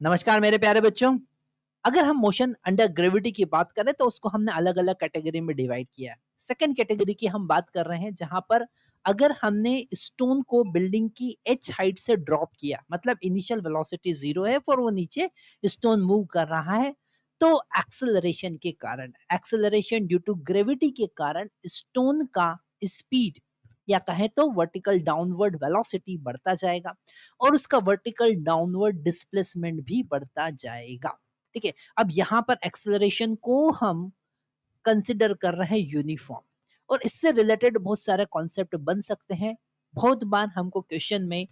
नमस्कार मेरे प्यारे बच्चों। अगर हम मोशन अंडर ग्रेविटी की बात करें तो उसको हमने अलग अलग कैटेगरी में डिवाइड किया है। सेकंड कैटेगरी की हम बात कर रहे हैं जहां पर अगर हमने स्टोन को बिल्डिंग की एच हाइट से ड्रॉप किया, मतलब इनिशियल वेलोसिटी जीरो है और वो नीचे स्टोन मूव कर रहा है, तो एक्सेलरेशन ड्यू टू ग्रेविटी के कारण स्टोन का स्पीड या कहें तो वर्टिकल डाउनवर्ड वेलोसिटी बढ़ता जाएगा और उसका वर्टिकल डाउनवर्ड डिस्प्लेसमेंट भी बढ़ता जाएगा। ठीक है, अब यहाँ पर एक्सेलरेशन को हम कंसिडर कर रहे हैं यूनिफॉर्म, और इससे रिलेटेड बहुत सारे कॉन्सेप्ट बन सकते हैं। बहुत बार हमको क्वेश्चन में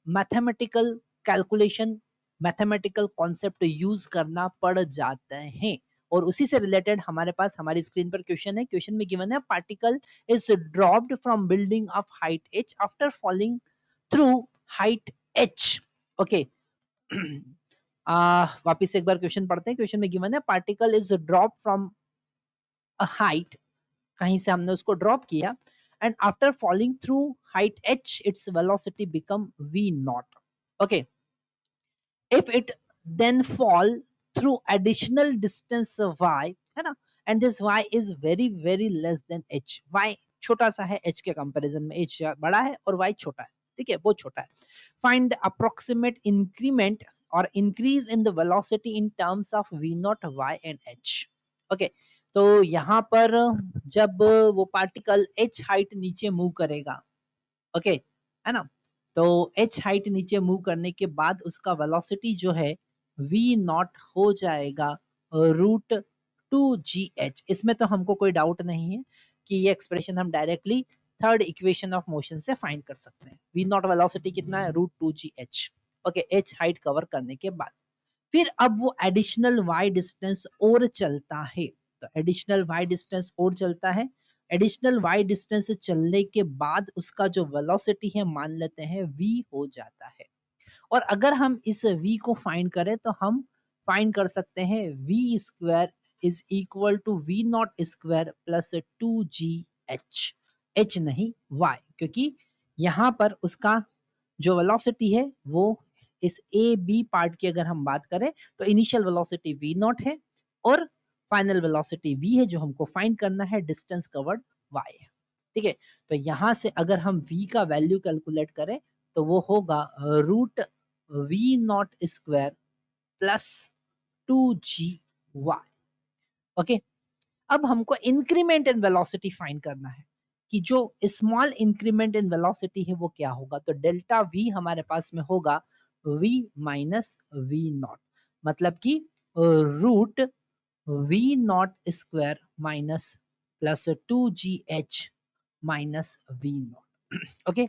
mathematical calculation, mathematical concept use करना पड़ जाते हैं, और उसी से रिलेटेड हमारे पास हमारी स्क्रीन पर क्वेश्चन है। क्वेश्चन में गिवन है particle is dropped from building of height h after falling through height h। Okay, वापिस एक बार क्वेश्चन पढ़ते हैं। क्वेश्चन में गिवन है particle is drop from a height, कहीं से हमने उसको ड्रॉप किया, and after falling through height h it's velocity become v not. Okay, if it then fall through additional distance y, है ना, and this y is very very less than h, y छोटा सा है h के comparison में, h बड़ा है और y छोटा है। ठीक है, बहुत छोटा है। फाइंड द अप्रोक्सीमेट इंक्रीमेंट और increase in the velocity in terms of v not y and h। Okay, तो यहाँ पर जब वो पार्टिकल h हाइट नीचे मूव करेगा, ओके, है ना, तो h हाइट नीचे मूव करने के बाद उसका वेलोसिटी जो है v नॉट हो जाएगा रूट टू जी एच। इसमें तो हमको कोई डाउट नहीं है कि ये एक्सप्रेशन हम directly third equation of motion से फाइंड कर सकते हैं। v नॉट वेलोसिटी कितना है, root two g h. Okay, h height cover करने के बाद फिर अब वो एडिशनल y डिस्टेंस और चलता है, तो एडिशनल y डिस्टेंस और चलता है। एडिशनल y डिस्टेंस चलने के बाद उसका जो वेलोसिटी है मान लेते हैं v हो जाता है, और अगर हम इस v को फाइंड करें तो हम फाइंड कर सकते हैं v square is equal to v not square plus two g h, h नहीं y, क्योंकि यहाँ पर उसका जो वेलोसिटी है वो इस ए बी पार्ट की अगर हम बात करें तो इनिशियल वेलोसिटी v नॉट है और फाइनल वेलोसिटी v है, जो हमको फाइंड करना है, डिस्टेंस कवर्ड y है। ठीक है, तो यहां से अगर हम v का वैल्यू कैलकुलेट करें तो वो होगा root v not square plus two g y. Okay, अब हमको इंक्रीमेंट इन वेलोसिटी फाइंड करना है कि जो स्मॉल इंक्रीमेंट इन वेलोसिटी है वो क्या होगा, तो डेल्टा वी हमारे पास में होगा v माइनस वी नॉट, मतलब कि root v not square minus plus two g h minus v not. Okay,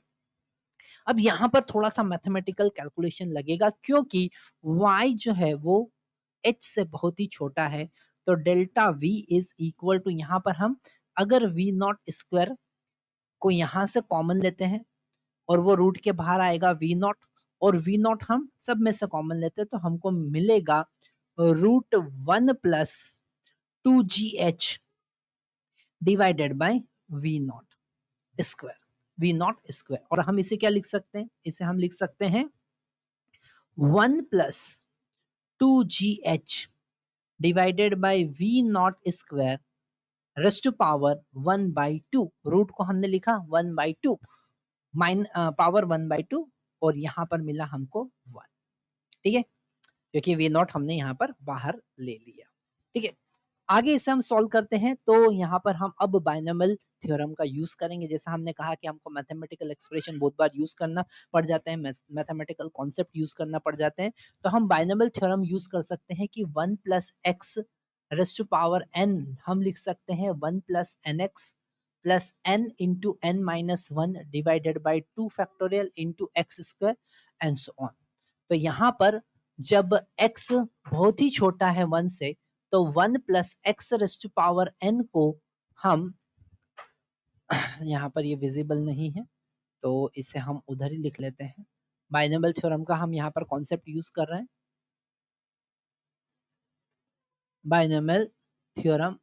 अब यहाँ पर थोड़ा सा मैथमेटिकल कैलकुलेशन लगेगा क्योंकि y जो है वो h से बहुत ही छोटा है, तो delta v is equal to, यहाँ पर हम अगर v नॉट स्क्वायर को यहाँ से कॉमन लेते हैं और वो रूट के बाहर आएगा v नॉट, और v नॉट हम सब में से कॉमन लेते हैं तो हमको मिलेगा root one plus two g h divided by v not square, v not square. और हम इसे क्या लिख सकते हैं, इसे हम लिख सकते हैं one plus two g h divided by v not square raised to power one by two. Root को हमने लिखा one by two, mine power one by two, और यहाँ पर मिला हमको वन। ठीक है, क्योंकि वी नॉट हमने यहाँ पर बाहर ले लिया। ठीक है, आगे इसे हम सॉल्व करते हैं, तो यहाँ पर हम अब बाइनोमियल थ्योरम का यूज करेंगे। जैसा हमने कहा कि हमको मैथमेटिकल एक्सप्रेशन बहुत बार यूज करना पड़ जाते हैं, मैथमेटिकल कॉन्सेप्ट यूज करना पड़ जाते हैं, तो हम बाइनोमियल थ्योरम यूज कर सकते हैं कि one plus x raised to power एन हम लिख सकते हैं one plus n x plus n into n minus one divided by two factorial into x square and so on. तो यहाँ पर जब x बहुत ही छोटा है वन से, तो one plus x raised to power n को हम यहाँ पर ये विजिबल नहीं है तो इसे हम उधर ही लिख लेते हैं। बाइनोमियल थ्योरम का हम यहाँ पर कॉन्सेप्ट यूज कर रहे हैं। बाइनोमियल थ्योरम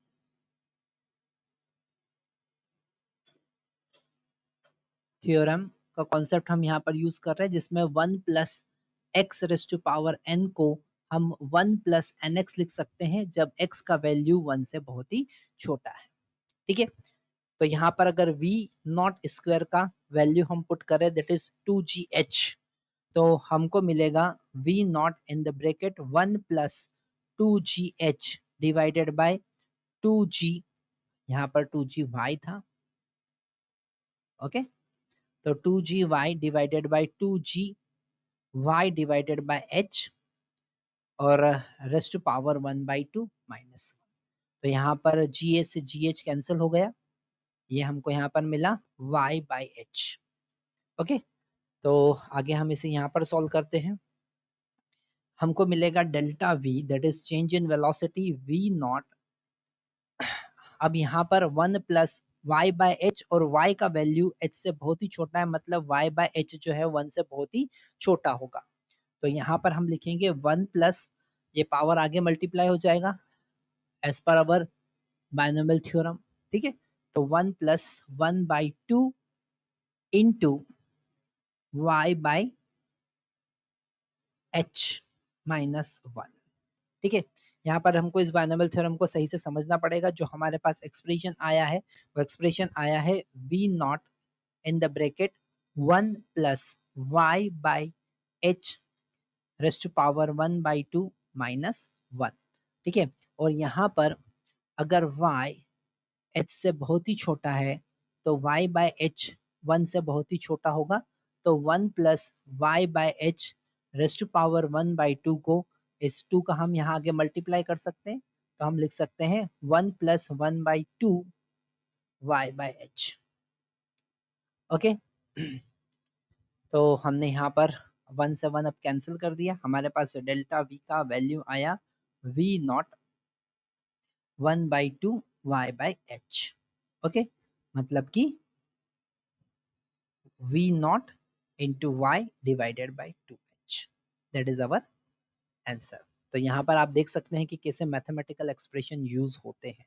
थ्योरम का कॉन्सेप्ट हम यहाँ पर यूज कर रहे हैं, जिसमें one plus x raised to power n को हम 1 प्लस एन एक्स लिख सकते हैं जब एक्स का वैल्यू 1 से बहुत ही छोटा है। ठीक है, तो यहाँ पर अगर वी नॉट स्क्वायर का वैल्यू हम पुट करें दैट इज 2gh, तो हमको मिलेगा v not in the bracket 1 plus 2gh divided by 2g, यहाँ पर 2g y था। ओके, तो 2g y divided by 2g y divided by h और रेस्ट टू पावर 1/2 माइनस। तो यहाँ पर जी एच से जी एच कैंसिल हो गया, ये हमको यहाँ पर मिला y बाई एच। ओके, तो आगे हम इसे यहाँ पर सॉल्व करते हैं। हमको मिलेगा delta v that is change in velocity v not. अब यहाँ पर 1 प्लस y बाय एच और y का वैल्यू h से बहुत ही छोटा है, मतलब y बाय एच जो है 1 से बहुत ही छोटा होगा। तो यहाँ पर हम लिखेंगे 1 प्लस, ये पावर आगे मल्टीप्लाई हो जाएगा एज पर अवर बायनोमियल थ्योरम। ठीक है, तो 1 plus 1/2 into y by H minus 1। ठीक है, यहाँ पर हमको इस बायनोमियल थ्योरम को सही से समझना पड़ेगा। जो हमारे पास एक्सप्रेशन आया है वो एक्सप्रेशन आया है v not in the bracket 1 plus y by h raised to power 1/2 minus 1। ठीक है, और यहाँ पर अगर y h से बहुत ही छोटा है तो y बाय h 1 से बहुत ही छोटा होगा, तो 1 plus y by h raised to power 1/2 को इस 2 का हम यहाँ आगे मल्टीप्लाई कर सकते हैं, तो हम लिख सकते हैं 1 plus 1/2 y by H. Okay, तो हमने यहाँ पर 1 से 1 अब कैंसिल कर दिया, हमारे पास डेल्टा v का वैल्यू आया v not 1/2 y by H. Okay, मतलब कि v naught into y divided by 2h, that is our answer. तो यहाँ पर आप देख सकते हैं कि कैसे मैथमेटिकल एक्सप्रेशन यूज होते हैं।